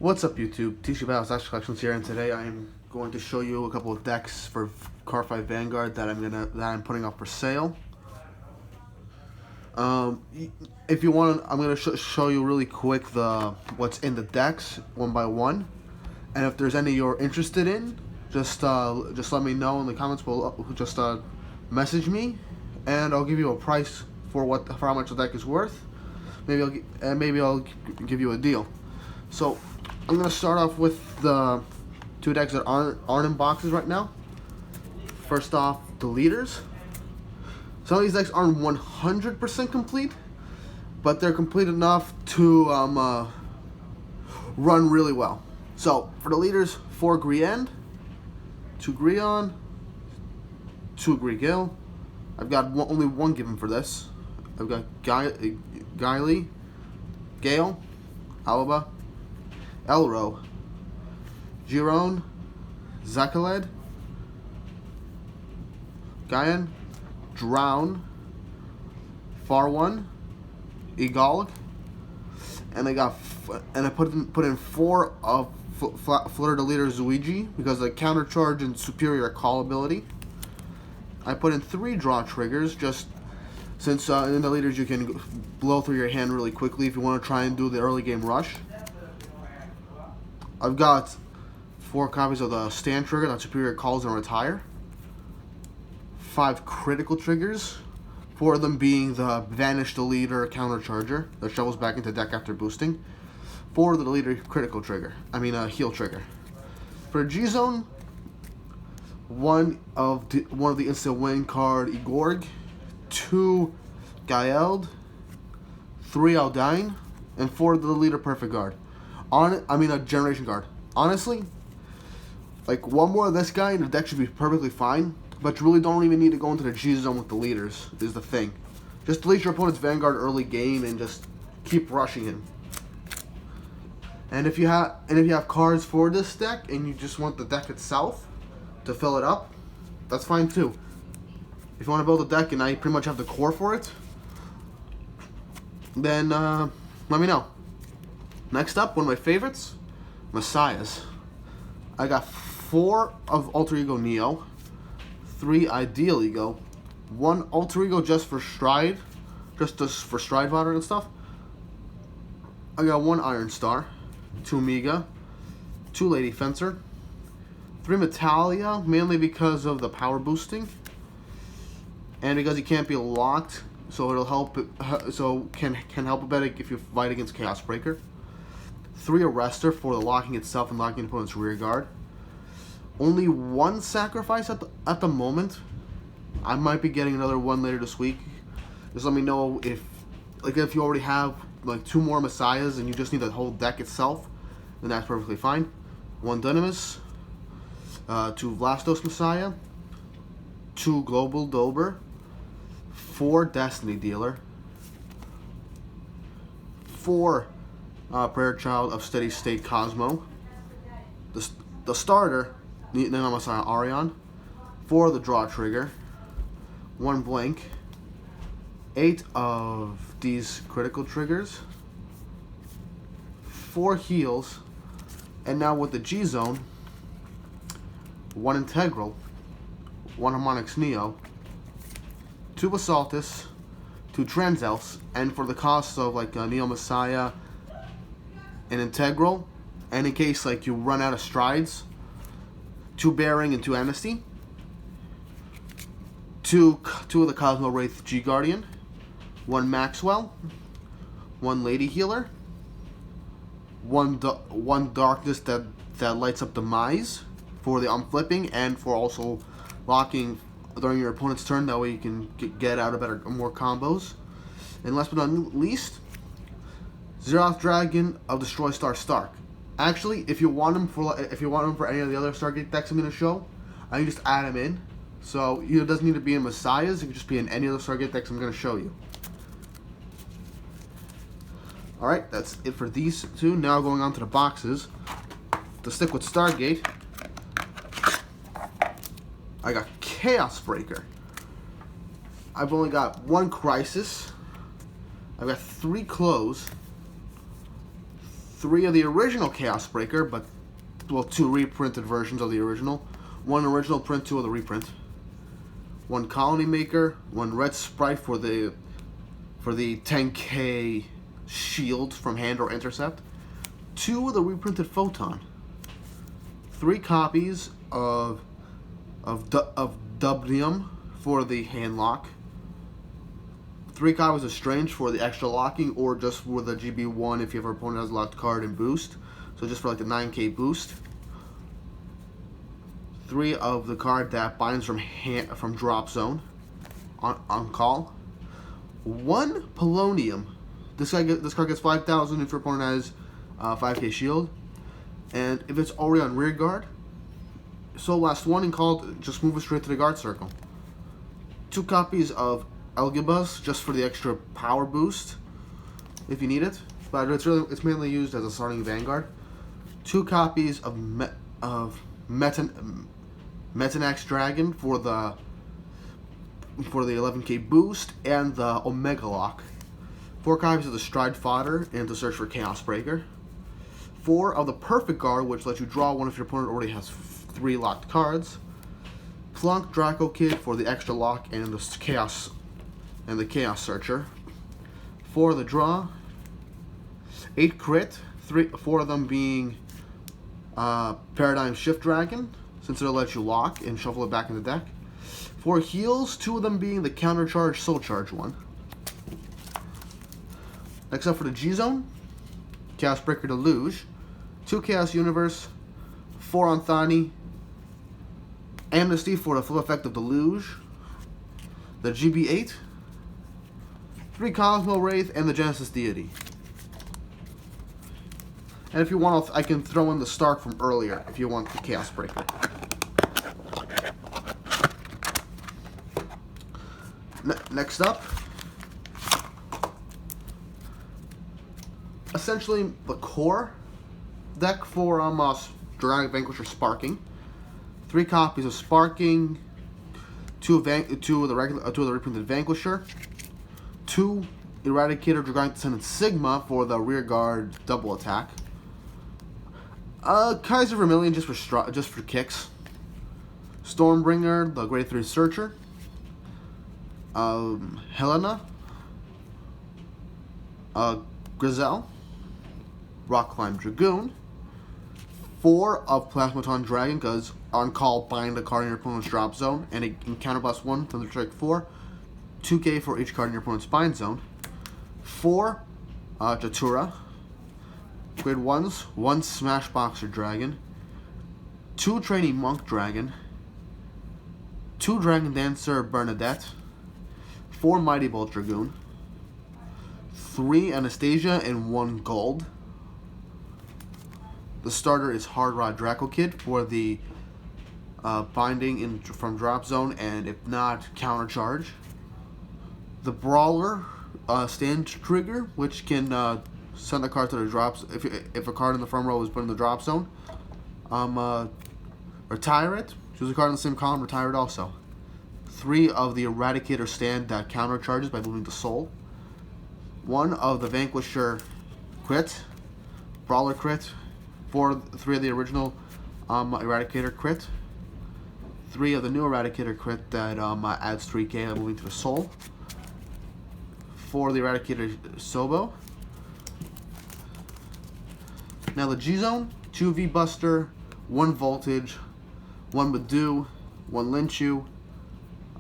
What's up, YouTube? TC Battles Action Collections here, and today I am going to show you a couple of decks for Cardfight Vanguard that I'm putting up for sale. If you want, I'm gonna show you really quick what's in the decks one by one, and if there's any you're interested in, just let me know in the comments below. Just message me, and I'll give you a price for how much the deck is worth. Maybe I'll give you a deal. So I'm gonna start off with the two decks that aren't in boxes right now. First off, Deletors. Some of these decks aren't 100% complete, but they're complete enough to run really well. So for Deletors, 4 Griend, 2 Grion, 2 Grigil. I've got only one given for this. I've got Guile, Gale, Alaba, Elro, Giron, Zakaled, Gaian, Drown, Farone, Egalg, and I put in 4 of Fleur de Leader Zuigi because of the counter charge and superior call ability. I put in 3 draw triggers just since in the leaders you can blow through your hand really quickly if you want to try and do the early game rush. I've got 4 copies of the stand trigger that superior calls and retire. 5 critical triggers, 4 of them being the Vanish the Leader counter charger that shovels back into deck after boosting. 4 of the Leader critical trigger, heal trigger. For G-Zone, one of the instant win card Igorg, 2 Gaeld, 3 Aldain, and 4 of the Leader perfect guard. A generation guard. Honestly, like 1 more of this guy and the deck should be perfectly fine, but you really don't even need to go into the G-Zone with the leaders, is the thing. Just delete your opponent's Vanguard early game and just keep rushing him. And if you have cards for this deck and you just want the deck itself to fill it up, that's fine too. If you want to build a deck and I pretty much have the core for it, then let me know. Next up, one of my favorites, Messiahs. I got 4 of Alter Ego Neo, 3 Ideal Ego, 1 Alter Ego just for Stride, for Stride Fodder and stuff. I got 1 Iron Star, 2 Mega, 2 Lady Fencer, 3 Metalia, mainly because of the power boosting, and because he can't be locked, so it'll help. Can help a bit if you fight against Chaos Breaker. 3 Arrestor for the locking itself and locking opponent's rear guard. Only 1 sacrifice at the moment. I might be getting another one later this week. Just let me know if you already have like 2 more Messiahs and you just need the whole deck itself, then that's perfectly fine. 1 Dynamis, 2 Vlastos Messiah, 2 Global Dober, 4 Destiny Dealer, 4 Prayer Child of Steady State Cosmo, the starter, Nano Messiah Arion, 4 of the Draw Trigger, 1 Blink, 8 of these critical triggers, 4 heals, and now with the G-Zone, 1 Integral, 1 Harmonix Neo, 2 Assaultus, 2 Transelfs, and for the cost of like Neo Messiah and Integral, and in case like you run out of strides, 2 Bearing and 2 Amnesty, 2 of the Cosmo Wraith G Guardian, 1 Maxwell, 1 Lady Healer, 1 Darkness that lights up Demise for the unflipping and for also locking during your opponent's turn. That way you can get out more combos. And last but not least, Zeroth Dragon of Destroy Star Stark. Actually, if you want him for any of the other Stargate decks I'm going to show, I can just add him in. So it doesn't need to be in Messiahs. It can just be in any other Stargate decks I'm going to show you. Alright, that's it for these 2. Now going on to the boxes. To stick with Stargate, I got Chaos Breaker. I've only got 1 Crisis. I've got 3 Close, 3 of the original Chaos Breaker, but well, 2 reprinted versions of the original. 1 original print, 2 of the reprint. 1 Colony Maker, 1 Red Sprite for the 10k shield from hand or intercept. 2 of the reprinted Photon. 3 copies of Dubnium for the hand lock. 3 copies of Strange for the extra locking, or just for the GB1 if your opponent has a locked card and boost. So just for like the 9k boost. 3 of the card that binds from drop zone on call. 1 Polonium. This card gets 5,000 if your opponent has 5k shield, and if it's already on rear guard, so last 1 and called, just move it straight to the guard circle. 2 copies of Elgibus just for the extra power boost if you need it, but it's mainly used as a starting Vanguard. 2 copies of Metanax Dragon for the 11k boost and the Omega Lock. 4 copies of the Stride Fodder and to search for Chaos Breaker. 4 of the Perfect Guard, which lets you draw 1 if your opponent already has 3 locked cards. Plunk Draco Kid for the extra lock and the Chaos Searcher. 4 of the draw. 8 crit, 4 of them being Paradigm Shift Dragon, since it'll let you lock and shuffle it back in the deck. 4 heals, 2 of them being the Counter Charge Soul Charge one. Next up for the G-Zone, Chaos Breaker Deluge, 2 Chaos Universe, 4 on Thani, Amnesty for the full effect of Deluge, the GB8, 3 Cosmo Wraith, and the Genesis Deity. And if you want, I can throw in the Stark from earlier if you want the Chaos Breaker. Next up, essentially the core deck for Dramatic Vanquisher Sparking. 3 copies of Sparking, 2 of the reprinted Vanquisher, 2 Eradicator Dragonic Descendant Sigma for the rear guard double attack. Kaiser Vermilion just for kicks. Stormbringer, the grade 3 Searcher. Helena. Grizel. Rock Climb Dragoon. 4 of Plasmaton Dragon, because on call bind a card in your opponent's drop zone, and it can counterblast 1 from the strike 4. 2k for each card in your opponent's bind zone. 4 Jatura. Grade 1s, 1 Smashboxer Dragon, 2 Training Monk Dragon, 2 Dragon Dancer Bernadette, 4 Mighty Bolt Dragoon, 3 Anastasia, and 1 gold. The starter is Hard Rod Draco Kid for the binding from drop zone, and if not, counter charge. The Brawler stand trigger, which can send a card to the drops if a card in the front row is put in the drop zone. Retire it. Choose a card in the same column. Retire it also. 3 of the Eradicator stand that counter charges by moving to Soul. 1 of the Vanquisher crit, Brawler crit. 3 of the original Eradicator crit. 3 of the new Eradicator crit that adds 3k by moving to the Soul. 4 of the Eradicator Sobo. Now the G-Zone, 2 V-Buster, 1 Voltage, 1 Badu, 1 Linchu,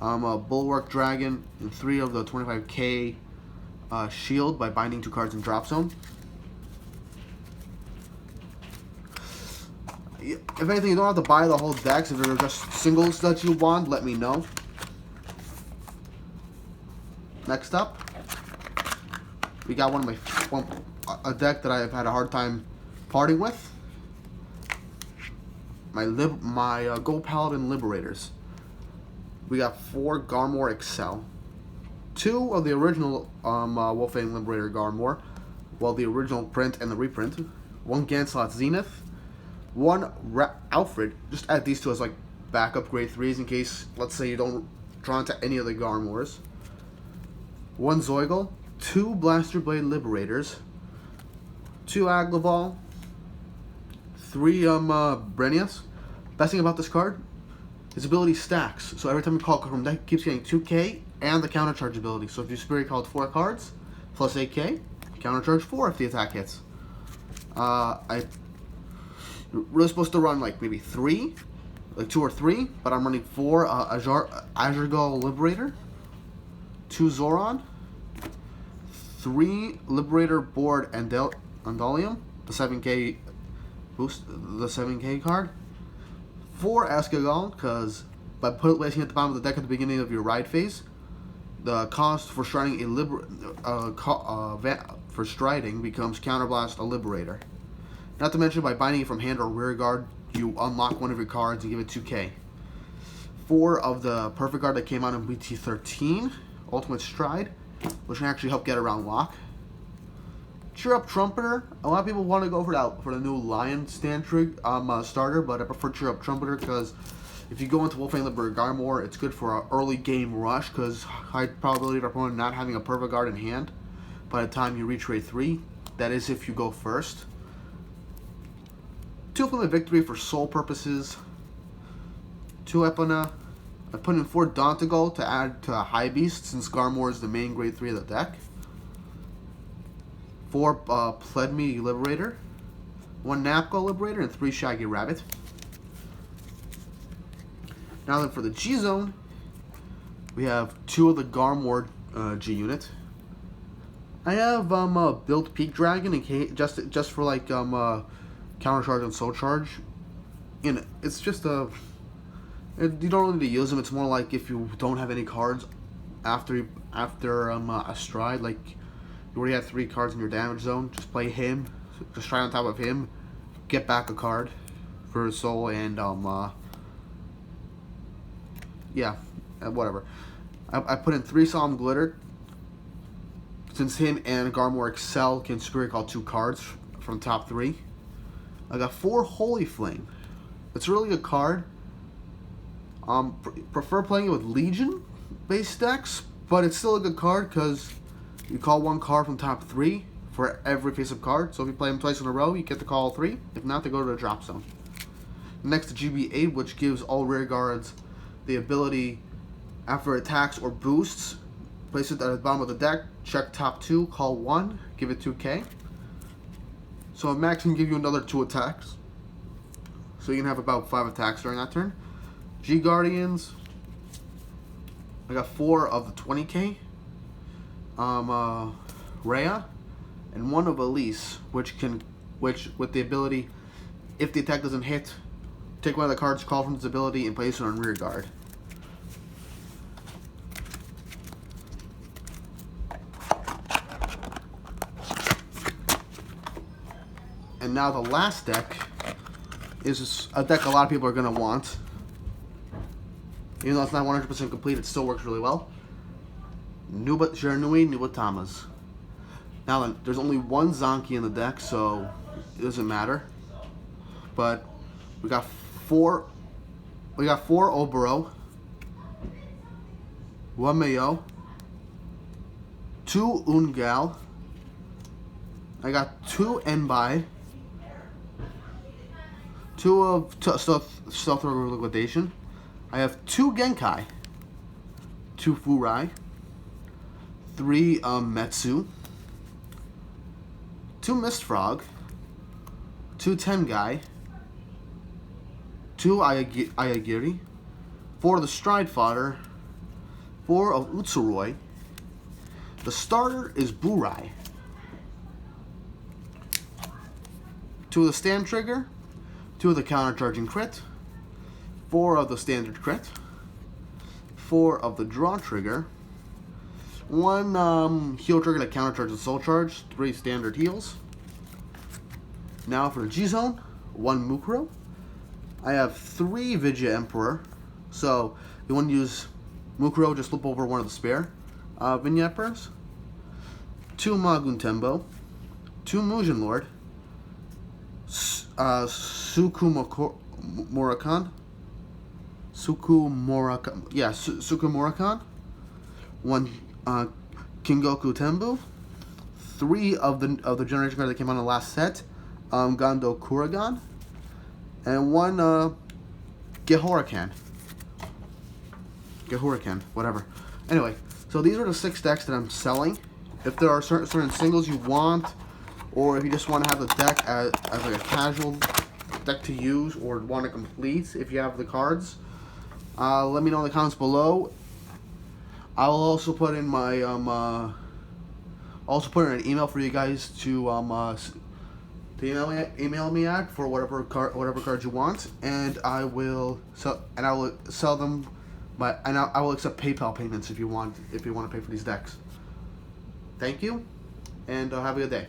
a Bulwark Dragon, and 3 of the 25k shield by binding 2 cards in drop zone. If anything, you don't have to buy the whole decks. If there are just singles that you want, let me know. Next up, we got a deck that I've had a hard time parting with. My Go Paladin Liberators. We got 4 Garmor Excel, 2 of the original Wolfang Liberator Garmor, well, the original print and the reprint. 1 Ganslot Zenith, 1 Alfred. Just add these 2 as like backup grade 3s in case, let's say, you don't draw into any of the Garmors. 1 Zoigle, 2 Blaster Blade Liberators, 2 Aglaval, 3 Brenius. Best thing about this card, his ability stacks. So every time you call a card from deck, keeps getting 2k and the counter charge ability. So if you Spirit called 4 cards, plus 8k, counter charge 4 if the attack hits. I really supposed to run like maybe 3, like 2 or 3, but I'm running 4 Azurgal Liberator, 2 Zoran, 3 Liberator Board and Andalium, the 7k boost, the 7k card, 4 Escagal, because by placing it at the bottom of the deck at the beginning of your ride phase, the cost for striding for striding becomes Counterblast a Liberator. Not to mention, by binding it from hand or rear guard, you unlock one of your cards and give it 2k. 4 of the Perfect Guard that came out in BT13, Ultimate Stride, which can actually help get around lock. Cheer Up Trumpeter. A lot of people want to go for the new Lion stand starter, but I prefer Cheer Up Trumpeter because if you go into Wolfang Liberator Garmore, it's good for an early game rush because high probability of your opponent not having a Perfect Guard in hand by the time you reach Raid 3. That is if you go first. 2 Ultimate Victory for soul purposes. 2 Epona. I put in 4 Dauntagal to add to High Beast since Garmore is the main grade 3 of the deck. 4 Pledme Liberator. 1 Napko Liberator and 3 Shaggy Rabbit. Now then for the G Zone, we have 2 of the Garmore G unit. I have built Peak Dragon in case, just for like counter charge and soul charge. And it's just you don't really need to use them. It's more like if you don't have any cards after a stride, like you already have 3 cards in your damage zone, just play him, just try on top of him, get back a card for his soul, and yeah, whatever. I put in 3 Solemn Glitter since him and Garmore Excel can Spirit Call 2 cards from top 3. I got 4 Holy Flame. It's a really good card. Prefer playing it with Legion based decks, but it's still a good card because you call 1 card from top 3 for every face-up card. So if you play them twice in a row, you get to call 3. If not, they go to the drop zone. Next to GB8, which gives all rear guards the ability after attacks or boosts, place it at the bottom of the deck, check top 2, call 1, give it 2k. So a max can give you another 2 attacks. So you can have about 5 attacks during that turn. G Guardians. I got 4 of the 20k. Rhea, and 1 of Elise, which with the ability, if the attack doesn't hit, take one of the cards called from its ability and place it on rear guard. And now the last deck is a deck a lot of people are going to want. Even though it's not 100% complete, it still works really well. Nubatamas. Now then, there's only 1 Zonky in the deck, so it doesn't matter. But we got 4 Oboro, 1 Mayo, 2 Ungal. I got 2 Enbai, 2 of Stealth or Liquidation. I have 2 Genkai, 2 Furai, 3 Metsu, 2 Mistfrog, 2 Tengai, 2 Ayagiri, 4 of the Stride Fodder, 4 of Utsuroi. The starter is Burai. 2 of the Stand Trigger, 2 of the Counter Charging Crit, 4 of the Standard Crit, 4 of the Draw Trigger, 1 Heal Trigger that Counter Charges Soul Charge, 3 Standard Heals. Now for the G Zone, 1 Mukuro. I have 3 Vidya Emperor, so you want to use Mukuro, just flip over 1 of the spare Vignette Emperors. 2 Magun Tembo, 2 Mugen Lord, Suku Murakan, 1 Kingoku Tembu, 3 of the generation card that came on the last set, Gondo Kuragan, and 1 Gehorikan, whatever. Anyway, so these are the 6 decks that I'm selling. If there are certain singles you want, or if you just want to have the deck as like a casual deck to use, or want to complete if you have the cards, let me know in the comments below. I will also put in my an email for you guys to email me at for whatever cards you want, and I will sell them. I will accept PayPal payments if you want to pay for these decks. Thank you, and have a good day.